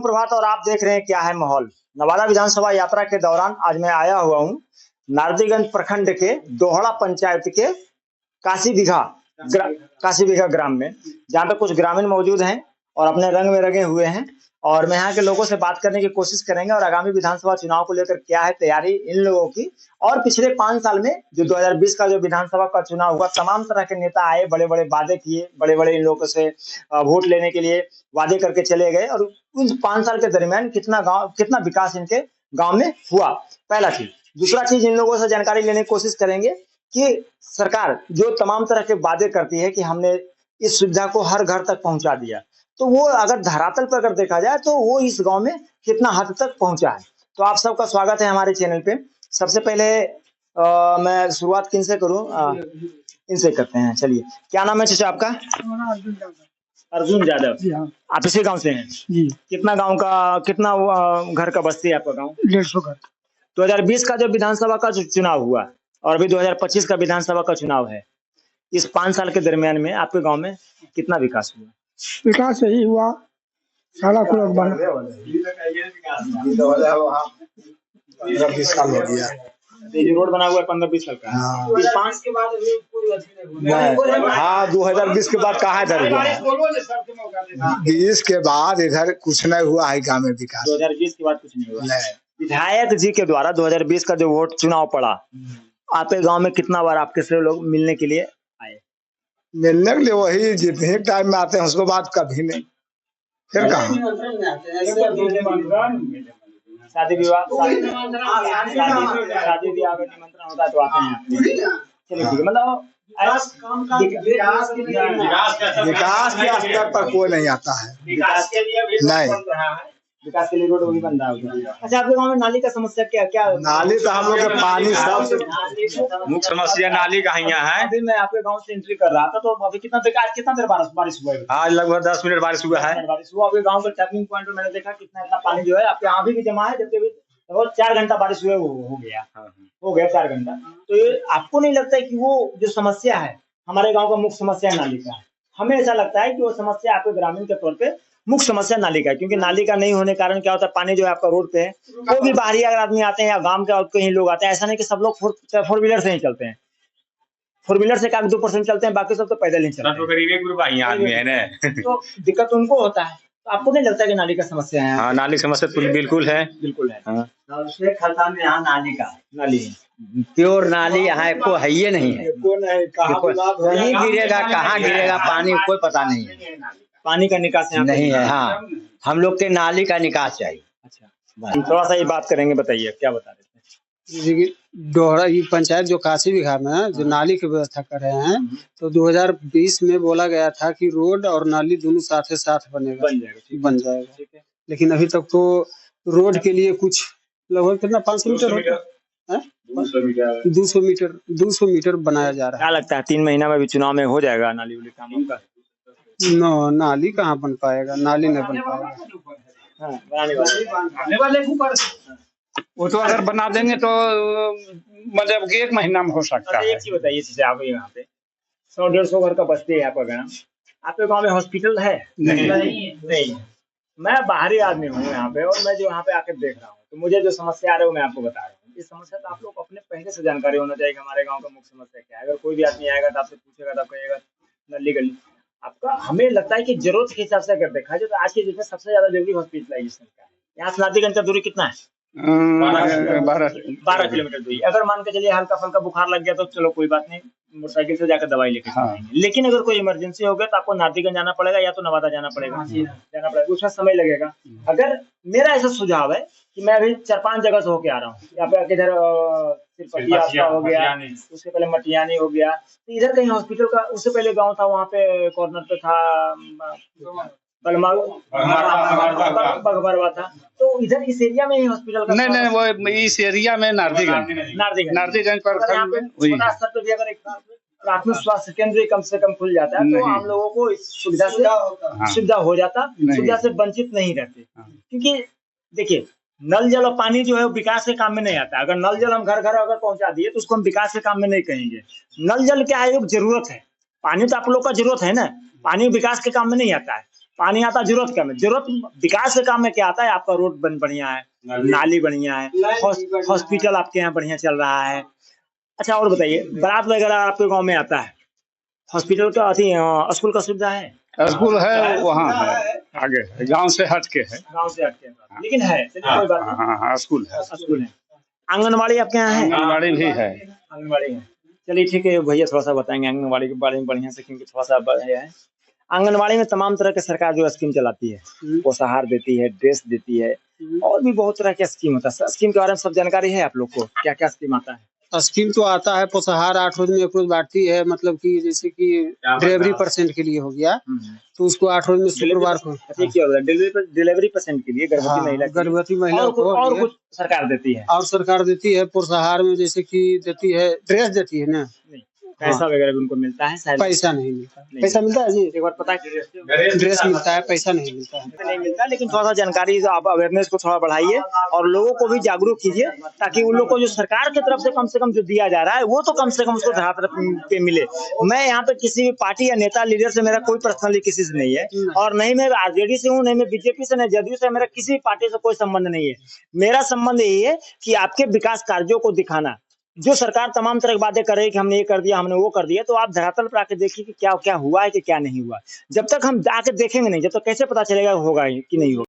सुप्रभात और आप देख रहे हैं क्या है माहौल। नवादा विधानसभा यात्रा के दौरान आज मैं आया हुआ हूँ नारदीगंज प्रखंड के दोहड़ा पंचायत के काशी बीघा काशी बीघा ग्राम में, जहाँ पे कुछ ग्रामीण मौजूद हैं और अपने रंग में रंगे हुए हैं। और मैं यहाँ के लोगों से बात करने की कोशिश करेंगे और आगामी विधानसभा चुनाव को लेकर क्या है तैयारी इन लोगों की। और पिछले 5 साल में जो 2020 का जो विधानसभा का चुनाव हुआ, तमाम तरह के नेता आए, बड़े बड़े वादे किए, बड़े बड़े इन लोगों से वोट लेने के लिए वादे करके चले गए। और उन 5 साल के दरमियान कितना विकास इनके गाँव में हुआ, पहला चीज। दूसरा चीज, इन लोगों से जानकारी लेने की कोशिश करेंगे कि सरकार जो तमाम तरह के वादे करती है कि हमने इस सुविधा को हर घर तक पहुंचा दिया, तो वो अगर धरातल पर अगर देखा जाए तो वो इस गांव में कितना हद तक पहुंचा है। तो आप सबका स्वागत है हमारे चैनल पे। सबसे पहले मैं शुरुआत किन से करूं? इनसे करते हैं। चलिए, क्या नाम है चाचा आपका? अर्जुन यादव। आप इसी गांव से हैं जी? कितना गांव का कितना घर का बस्ती है आपका गांव? 150 घर। 2020 का जो विधानसभा का चुनाव हुआ और अभी 2025 का विधानसभा का चुनाव है, इस 5 साल के दरमियान में आपके गांव में कितना विकास हुआ? विकास यही हुआ, सड़क उड़क बना। 15-20 साल हो गया। रोड बना हुआ है 15-20 साल का। हाँ। 5 के बाद अभी कोई हाँ, 2020 के बाद कहाँ इधर हुआ? 20 के बाद इधर कुछ नहीं हुआ है गाँव में विकास। 2020 के बाद कुछ नहीं हुआ। विधायक जी के द्वारा 2020 का जो वोट चुनाव पड़ा, आपके गांव में कितना बार आपके से लोग मिलने के लिए आए? मिलने के लिए वही जितने टाइम में आते हैं, उसके बाद कभी नहीं। फिर कहाँ? शादी विवाह में निमंत्रण होता है तो आते हैं। चलिए ठीक है, मतलब विकास के स्तर पर कोई नहीं आता है। विकास के लिए नहीं, विकास के लिए रोड वही बन रहा है। अच्छा, आपके गाँव में नाली का समस्या क्या? नाली तो हम लोग के पानी सबसे मुख्य समस्या नाली का यहाँ है। अभी मैं आपके गांव से एंट्री कर रहा था तो अभी कितना देर बारिश हुआ है? आज लगभग 10 मिनट बारिश हुआ है। बारिश हुआ। आपके गांव के टर्निंग पॉइंट में मैंने देखा कितना पानी जो है आपके यहाँ भी जमा है, जबकि लगभग 4 घंटा बारिश हुए हो गया 4 घंटा। तो ये आपको नहीं लगता है कि वो जो समस्या है हमारे गाँव का मुख्य समस्या नाली का है? हमें ऐसा लगता है कि वो समस्या आपके ग्रामीण के तौर पे मुख्य समस्या नाली का है, क्योंकि नाली का नहीं होने के कारण क्या होता है, पानी जो है आपका रोड पे है, वो भी बाहरी अगर आदमी आते हैं या गांव के कहीं लोग आते हैं, ऐसा नहीं कि सब लोग 4 व्हीलर से ही चलते हैं। 4 व्हीलर से 2% चलते हैं, बाकी सब तो पैदल ही चलते हैं। आदमी है ना, तो दिक्कत उनको होता है। तो आपको नहीं लगता कि नाली का समस्या है? हाँ, नाली समस्या तो बिल्कुल है। हाँ। सबसे खतरनाक यहाँ नाली का है। नाली प्योर नाली यहाँ को है ही नहीं है। कहीं गिरेगा, कहाँ गिरेगा पानी कोई पता नहीं है। पानी का निकास नहीं है। हाँ, हम लोग के नाली का निकास चाहिए। अच्छा, थोड़ा सा ये बात करेंगे, बताइए क्या बता रहे थे? दोहरा ये पंचायत जो काशी बीघा में जो नाली की व्यवस्था कर रहे हैं, तो 2020 में बोला गया था कि रोड और नाली दोनों साथ साथ बनेगा, बन जाएगा। लेकिन अभी तक तो रोड के लिए कुछ लगभग कितना 500 मीटर होता है, 200 मीटर बनाया जा रहा है। क्या लगता है 3 महीना में भी चुनाव में हो जाएगा नाली वाली काम आपका? नाली कहाँ बन पाएगा, नाली नहीं बन पाएगा। वो तो अगर बना देंगे तो मतलब 1 महीना में हो सकता है। एक चीज बताइए जैसे आप यहाँ पे 100-150 घर का बस्ती है आपका गाँव, आपके गाँव में हॉस्पिटल है? नहीं। मैं बाहरी आदमी हूँ यहाँ पे, और मैं जो यहाँ पे आके देख रहा हूँ, तो मुझे जो समस्या आ रही है मैं आपको बता रहा हूँ। इस समस्या तो आप लोग अपने पहले से जानकारी होना चाहिए कि हमारे गाँव का मुख्य समस्या क्या है। अगर कोई भी आदमी आएगा तो आपसे पूछेगा तो आप कहिएगा नली गली आपका। हमें लगता है कि जरूरत के हिसाब से अगर देखा जाए तो आज के डेट में सबसे ज्यादा जरूरी हॉस्पिटलाइजेशन का है। यहाँ से नारदीगंज का दूरी कितना है? 12 किलोमीटर दूरी। अगर मान के चलिए हल्का फल्का बुखार लग गया तो चलो कोई बात नहीं, मोटरसाइकिल से जाकर दवाई लेके जाएंगे। लेकिन अगर कोई इमरजेंसी हो गया तो आपको नारदीगंज जाना पड़ेगा या तो नवादा जाना पड़ेगा, उसमें समय लगेगा। अगर मेरा ऐसा सुझाव है कि मैं अभी 4-5 जगह से होके आ रहा हूँ, यहाँ पे इधर सिरपटिया हो गया, उसके पहले मटियानी हो गया, तो इधर कहीं हॉस्पिटल का, उससे पहले गाँव था वहाँ पे कॉर्नर पे था बगबरवा था, तो इधर इस एरिया में ही हॉस्पिटल का नहीं, वो इस एरिया में नारदीगंज पर छोटा स्तर पे भी अगर एक प्राथमिक स्वास्थ्य केंद्र कम से कम खुल जाता है तो हम लोगों को इस सुविधा से सुविधा हो जाता, सुविधा से वंचित नहीं रहते। क्योंकि देखिए, नल जल और पानी जो है विकास के काम में नहीं आता। अगर नल जल हम घर घर अगर पहुंचा दिए तो उसको हम विकास के काम में नहीं कहेंगे। नल जल क्या है, एक जरूरत है। पानी तो आप लोग का जरूरत है ना, पानी विकास के काम में नहीं आता है। पानी आता जरूरत कम है, जरूरत विकास के काम में क्या आता है? आपका रोड बढ़िया है, नाली बढ़िया है, हॉस्पिटल आपके यहाँ बढ़िया चल रहा है। अच्छा और बताइए, बारात वगैरह आपके गांव में आता है, हॉस्पिटल का स्कूल का सुविधा है? स्कूल है, वहाँ है, आगे है, गांव से हट के है। गांव से हटके है, लेकिन है, चलिए कोई बात नहीं। हाँ, स्कूल है। स्कूल है, आंगनबाड़ी आपके यहाँ है? आंगनबाड़ी भी है। आंगनबाड़ी है, चलिए ठीक है, भैया थोड़ा सा बताएंगे आंगनबाड़ी के बारे में बढ़िया से, क्योंकि थोड़ा सा बढ़िया है। आंगनबाड़ी में तमाम तरह के सरकार जो स्कीम चलाती है, पोषाहार देती है, ड्रेस देती है, और भी बहुत तरह के स्कीम होता है। स्कीम के बारे में सब जानकारी है आप लोग को? क्या क्या स्कीम आता है? स्कीम तो आता है, पोषाहार 8 रोज में 1 रोज बांटती है, मतलब कि जैसे कि डिलीवरी परसेंट के लिए हो गया तो उसको 8 रोज में शुक्रवार को डिलीवरी परसेंट के लिए गर्भवती महिला को, और कुछ सरकार देती है? और सरकार देती है पोषाहार में, जैसे कि देती है, ड्रेस देती है ना, पैसा वगैरह भी उनको मिलता है? शायद पैसा नहीं मिलता। पैसा मिलता है जी, एक बार पता है, ड्रेस मिलता है, पैसा नहीं मिलता है। नहीं मिलता, लेकिन थोड़ा सा जानकारी, आप अवेयरनेस को थोड़ा बढ़ाइए और लोगों को भी जागरूक कीजिए, ताकि उन लोग को जो सरकार की तरफ से कम जो दिया जा रहा है वो तो कम से कम उसको धरातल पे मिले। मैं यहाँ पे किसी भी पार्टी या नेता लीडर से मेरा कोई पर्सनली किसी से नहीं है, और नहीं मैं आरजेडी से हूँ, नहीं मैं बीजेपी से, नहीं जदयू से, मेरा किसी भी पार्टी से कोई संबंध नहीं है। मेरा संबंध यही है कि आपके विकास कार्यों को दिखाना। जो सरकार तमाम तरह की बातें कर रही है कि हमने ये कर दिया, हमने वो कर दिया, तो आप धरातल पर आके देखिए कि क्या क्या हुआ है कि क्या नहीं हुआ। जब तक हम आके देखेंगे नहीं, जब तक कैसे पता चलेगा होगा कि नहीं होगा।